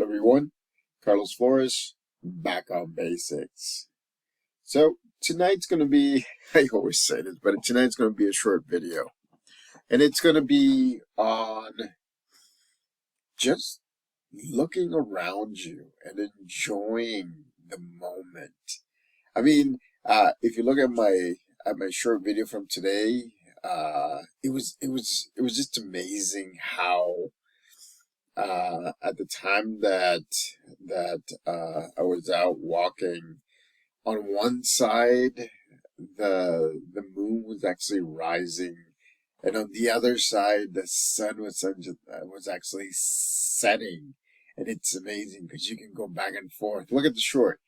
everyone, Carlos Flores, back on basics. So tonight's going to be, I always say this, but tonight's going to be a short video. And it's going to be on just looking around you and enjoying the moment. I mean, if you look at my short video from today, it was just amazing how at the time that I was out walking, on one side the moon was actually rising, and on the other side the sun was actually setting, and it's amazing because you can go back and forth. Look at the short.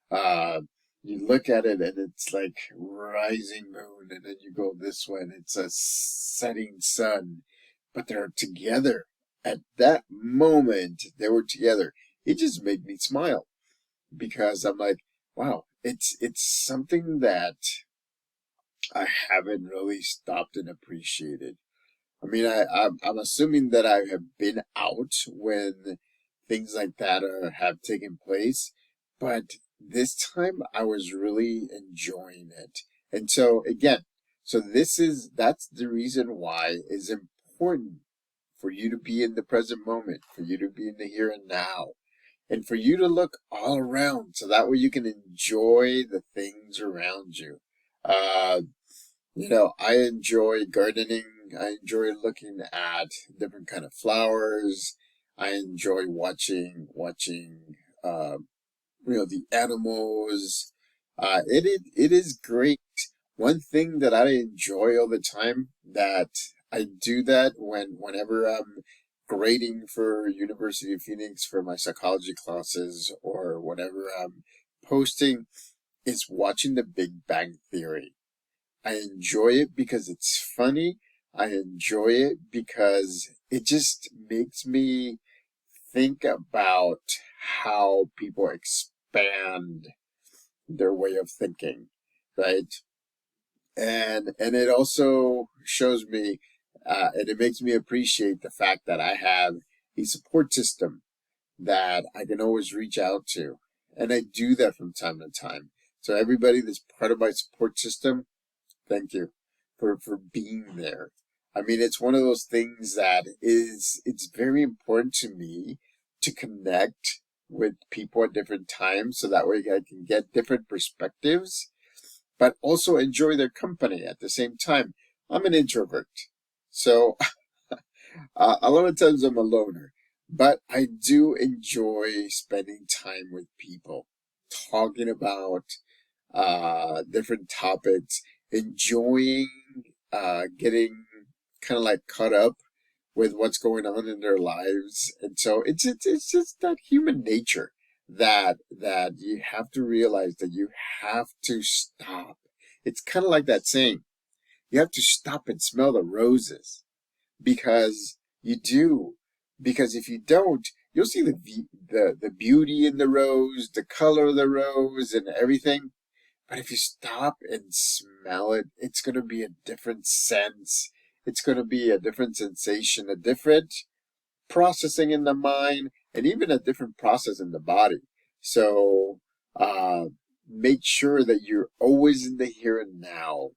Uh, you look at it and it's like rising moon, and then you go this way and it's a setting sun, but they're together. At that moment, they were together. It just made me smile because I'm like, wow, it's something that I haven't really stopped and appreciated. I mean, I'm assuming that I have been out when things like that have taken place, but this time I was really enjoying it. And so again, that's the reason why it's important for you to be in the present moment, for you to be in the here and now, and for you to look all around so that way you can enjoy the things around you. Uh, I enjoy gardening. I enjoy looking at different kind of flowers. I enjoy watching uh, the animals. It is great. One thing that I enjoy all the time, that I do that whenever I'm grading for University of Phoenix for my psychology classes, or whenever I'm posting, is watching The Big Bang Theory. I enjoy it because it's funny. I enjoy it because it just makes me think about how people expand their way of thinking, right? And it also shows me, and it makes me appreciate the fact that I have a support system that I can always reach out to, and I do that from time to time. So everybody that's part of my support system, thank you for being there. I mean, it's one of those things that it's very important to me to connect with people at different times so that way I can get different perspectives, but also enjoy their company at the same time. I'm an introvert, so a lot of times I'm a loner, but I do enjoy spending time with people, talking about different topics, enjoying getting kind of like caught up with what's going on in their lives. And so it's just that human nature that you have to realize that you have to stop. It's kind of like that saying, you have to stop and smell the roses, because you do. Because if you don't, you'll see the beauty in the rose, the color of the rose, and everything. But if you stop and smell it, it's going to be a different sense. It's going to be a different sensation, a different processing in the mind, and even a different process in the body. So, uh, make sure that you're always in the here and now,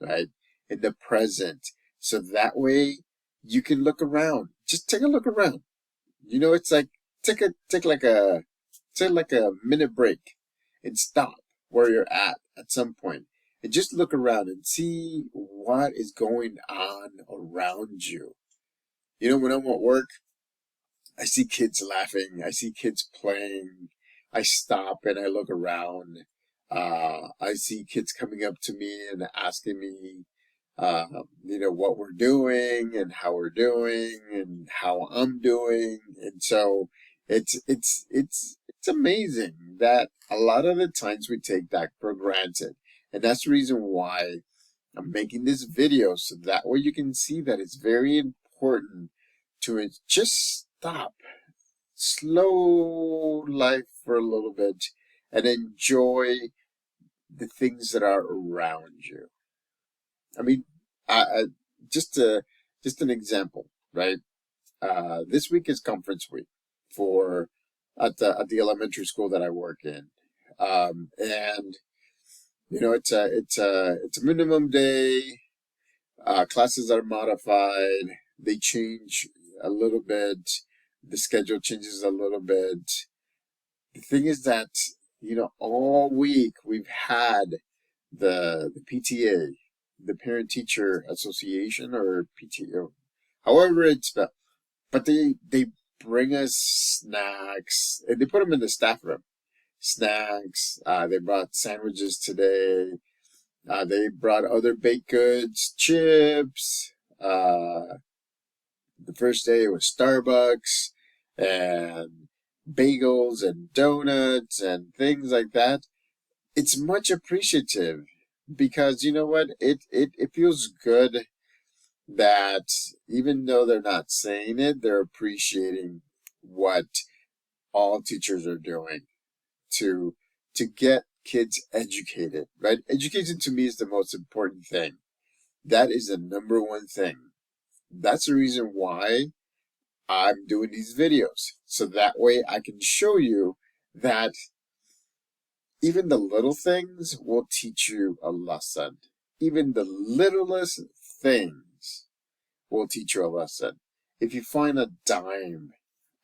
right? In the present. So that way you can look around. Just take a look around. It's like, take like a minute break and stop where you're at some point, and just look around and see what is going on around you. When I'm at work, I see kids laughing, I see kids playing. I stop and I look around. I see kids coming up to me and asking me, what we're doing and how we're doing and how I'm doing. And so it's amazing that a lot of the times we take that for granted. And that's the reason why I'm making this video, so that way you can see that it's very important to just stop, slow life for a little bit, and enjoy the things that are around you. I mean, I just just an example, right? This week is conference week for at the elementary school that I work in. And it's a minimum day. Classes are modified. They change a little bit. The schedule changes a little bit. The thing is that, all week we've had the PTA, the Parent Teacher Association, or PTO, however it's spelled. But they bring us snacks, and they put them in the staff room. Snacks. They brought sandwiches today. They brought other baked goods, chips. The first day it was Starbucks and bagels and donuts and things like that. It's much appreciative because you know what? It feels good that even though they're not saying it, they're appreciating what all teachers are doing to get kids educated, right? Education to me is the most important thing. That is the number one thing. That's the reason why I'm doing these videos. So that way I can show you that even the little things will teach you a lesson. Even the littlest things will teach you a lesson. If you find a dime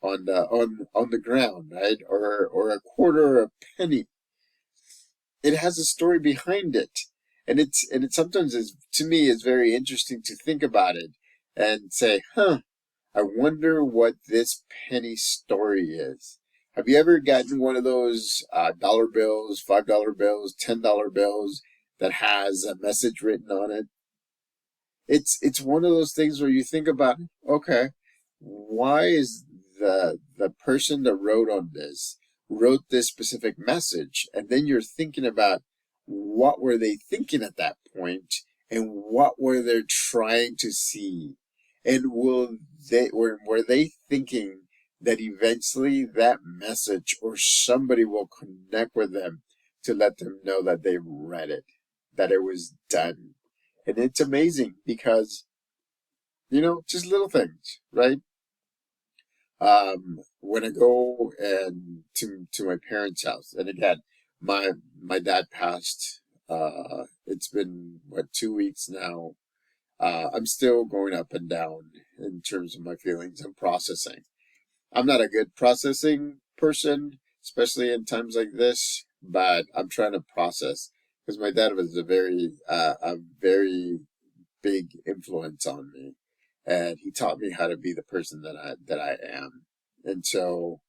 on the ground, right, or a quarter or a penny, it has a story behind it, and it sometimes is, to me, is very interesting to think about it and say, I wonder what this penny story is. Have you ever gotten one of those dollar bills, $5 bills, $10 bills that has a message written on it? It's one of those things where you think about, okay, why is the person that wrote this specific message? And then you're thinking about what were they thinking at that point, and what were they trying to see, and were they thinking that eventually that message or somebody will connect with them to let them know that they read it, that it was done. And it's amazing because, just little things, right? When I go and to my parents' house, and again, my dad passed. It's been 2 weeks now. I'm still going up and down in terms of my feelings and processing. I'm not a good processing person, especially in times like this, but I'm trying to process because my dad was a very big influence on me, and he taught me how to be the person that I am. And so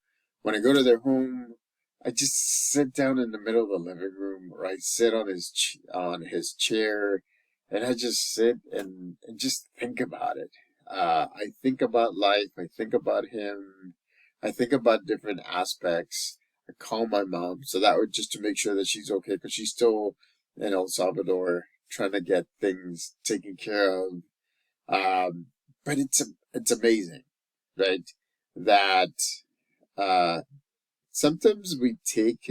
when I go to their home, I just sit down in the middle of the living room, or I sit on his chair, and I just sit and just think about it. I think about life. I think about him. I think about different aspects. I call my mom, so that would just to make sure that she's okay, because she's still in El Salvador trying to get things taken care of. But it's amazing, right? That uh, sometimes we take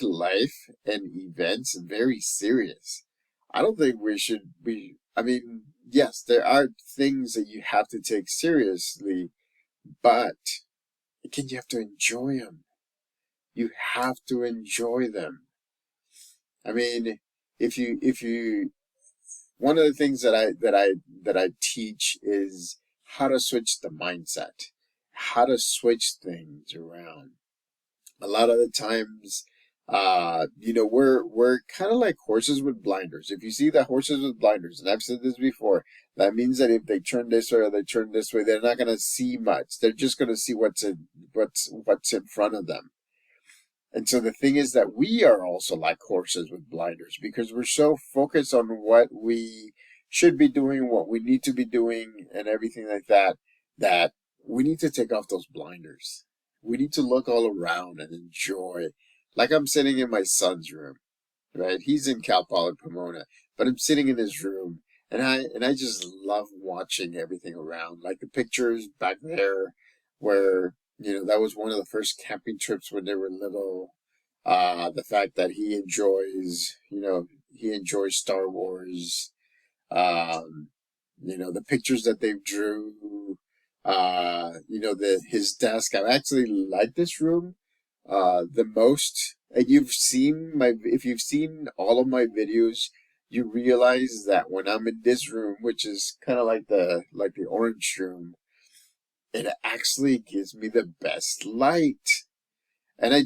life and events very serious. I don't think we should be. I mean, yes, there are things that you have to take seriously, but again, you have to enjoy them. You have to enjoy them. I mean, if you one of the things that I teach is how to switch the mindset, how to switch things around. A lot of the times, we're kind of like horses with blinders. If you see the horses with blinders, and I've said this before, that means that if they turn this way or they turn this way, they're not going to see much. They're just going to see what's in front of them. And so the thing is that we are also like horses with blinders because we're so focused on what we should be doing, what we need to be doing, and everything like that, that we need to take off those blinders. We need to look all around and enjoy. Like I'm sitting in my son's room, right? He's in Cal Poly Pomona, but I'm sitting in his room, and I just love watching everything around. Like the pictures back there where that was one of the first camping trips when they were little. The fact that he enjoys Star Wars. The pictures that they drew his desk. I actually like this room the most. And if you've seen all of my videos, you realize that when I'm in this room, which is kind of like the orange room, it actually gives me the best light. And I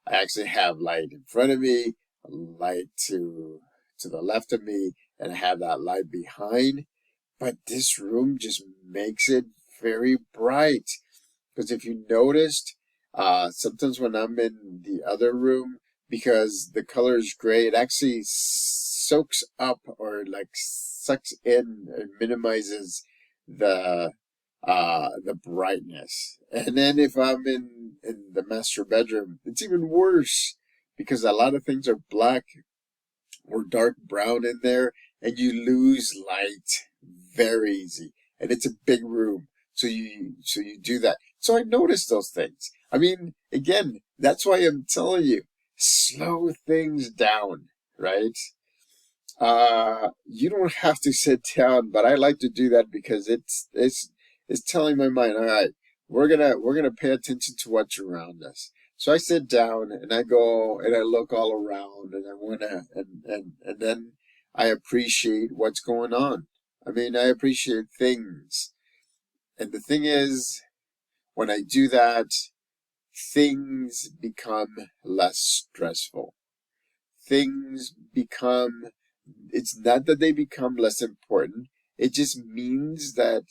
actually have light in front of me, light to the left of me, and I have that light behind. But this room just makes it very bright. Because if you noticed, sometimes when I'm in the other room, because the color is gray, it actually soaks up or like sucks in and minimizes the the brightness. And then if I'm in the master bedroom, it's even worse because a lot of things are black or dark brown in there, and you lose light very easy. And it's a big room, so you do that. So I noticed those things. I mean, again, that's why I'm telling you, slow things down, right? You don't have to sit down, but I like to do that because it's telling my mind, all right, we're gonna pay attention to what's around us. So I sit down and I go and I look all around and I wanna and then I appreciate what's going on. I mean, I appreciate things. And the thing is, when I do that, things become less stressful. Things become, it's not that they become less important. It just means that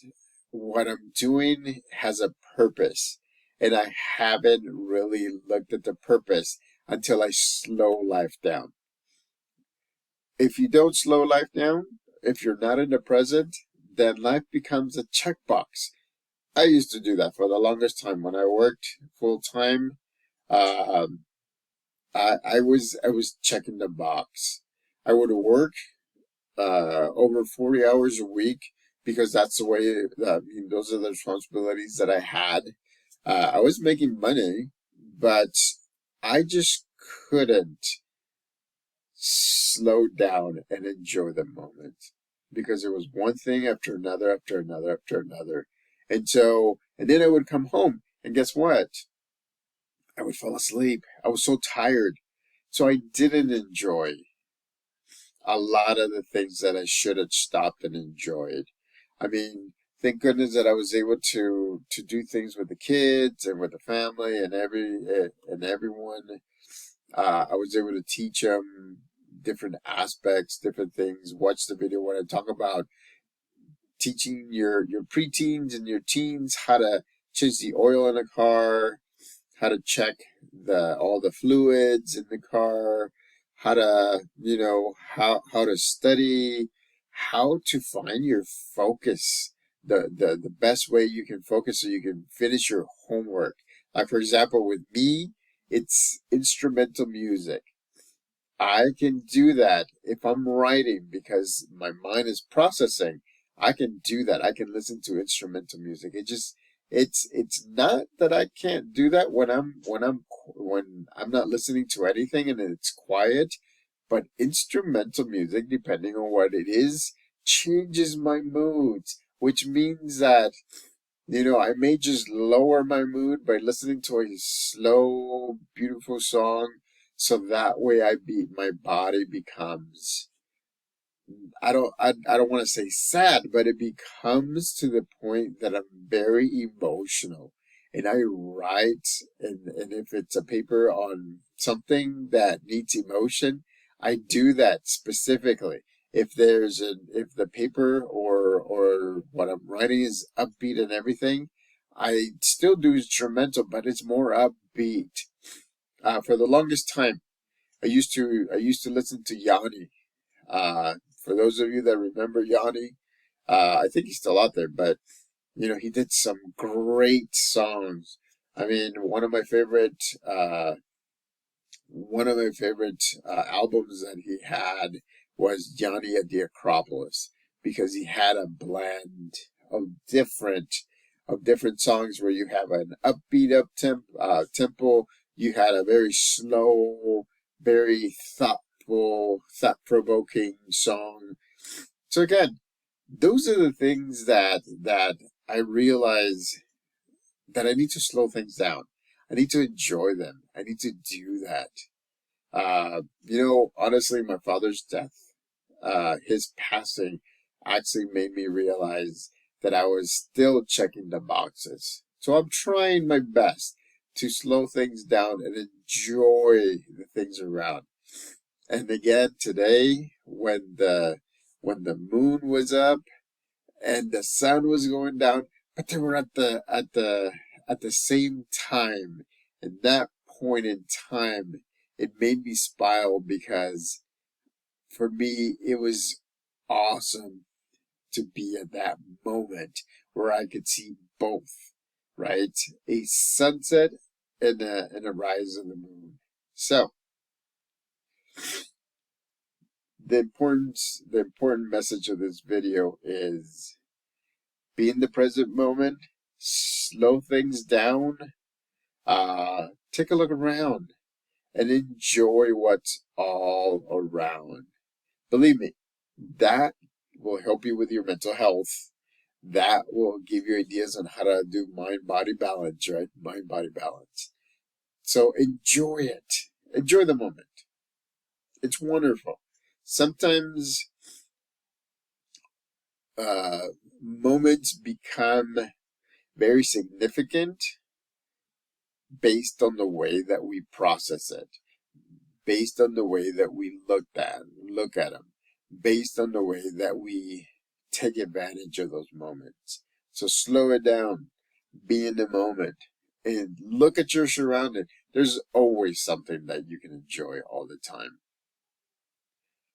what I'm doing has a purpose. And I haven't really looked at the purpose until I slow life down. If you don't slow life down, if you're not in the present, then life becomes a checkbox. I used to do that for the longest time when I worked full time. Um, I was checking the box. I would work over 40 hours a week because that's the way. Those are the responsibilities that I had. I was making money, but I just couldn't slow down and enjoy the moment because it was one thing after another, after another, after another. And then I would come home, and guess what? I would fall asleep. I was so tired. So I didn't enjoy a lot of the things that I should have stopped and enjoyed. I mean, thank goodness that I was able to do things with the kids and with the family and everyone. I was able to teach them different aspects, different things. Watch the video when I talk about teaching your preteens and your teens how to change the oil in a car, how to check all the fluids in the car, how to how to study, how to find your focus, the best way you can focus so you can finish your homework. Like for example, with me, it's instrumental music. I can do that if I'm writing because my mind is processing. I can do that. I can listen to instrumental music. It's not that I can't do that when I'm not listening to anything and it's quiet, but instrumental music, depending on what it is, changes my moods, which means that I may just lower my mood by listening to a slow, beautiful song, so that way my body becomes, I don't want to say sad, but it becomes to the point that I'm very emotional. And I write, and if it's a paper on something that needs emotion, I do that specifically. If the paper or what I'm writing is upbeat and everything, I still do instrumental, but it's more upbeat. For the longest time, I used to listen to Yanni. For those of you that remember Yanni, I think he's still out there, but he did some great songs. I mean, one of my favorite albums that he had was Yanni at the Acropolis because he had a blend of different songs where you have an upbeat tempo, you had a very slow, very thoughtful, thought-provoking song. So again, those are the things that I realize that I need to slow things down. I need to enjoy them. I need to do that. Honestly, my father's death, his passing actually made me realize that I was still checking the boxes. So I'm trying my best to slow things down and enjoy the things around. And again, today, when the moon was up and the sun was going down, but they were at the same time. And that point in time, it made me smile because for me, it was awesome to be at that moment where I could see both, right? A sunset and a rise of the moon. So the important message of this video is be in the present moment, slow things down, take a look around and enjoy what's all around. Believe me, that will help you with your mental health. That will give you ideas on how to do mind-body balance, right? Mind-body balance. So enjoy it. Enjoy the moment. It's wonderful. Sometimes moments become very significant based on the way that we process it, based on the way that we look at them, based on the way that we take advantage of those moments. So slow it down, be in the moment, and look at your surroundings. There's always something that you can enjoy all the time.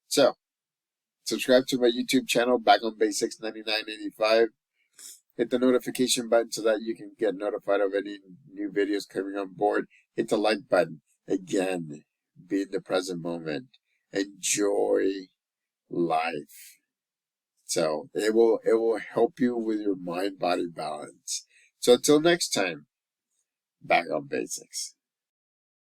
So, subscribe to my YouTube channel, Back on Basics 9985. Hit the notification button so that you can get notified of any new videos coming on board. Hit the like button. Again, be in the present moment. Enjoy life. So it will help you with your mind-body balance. So until next time, Back on Basics.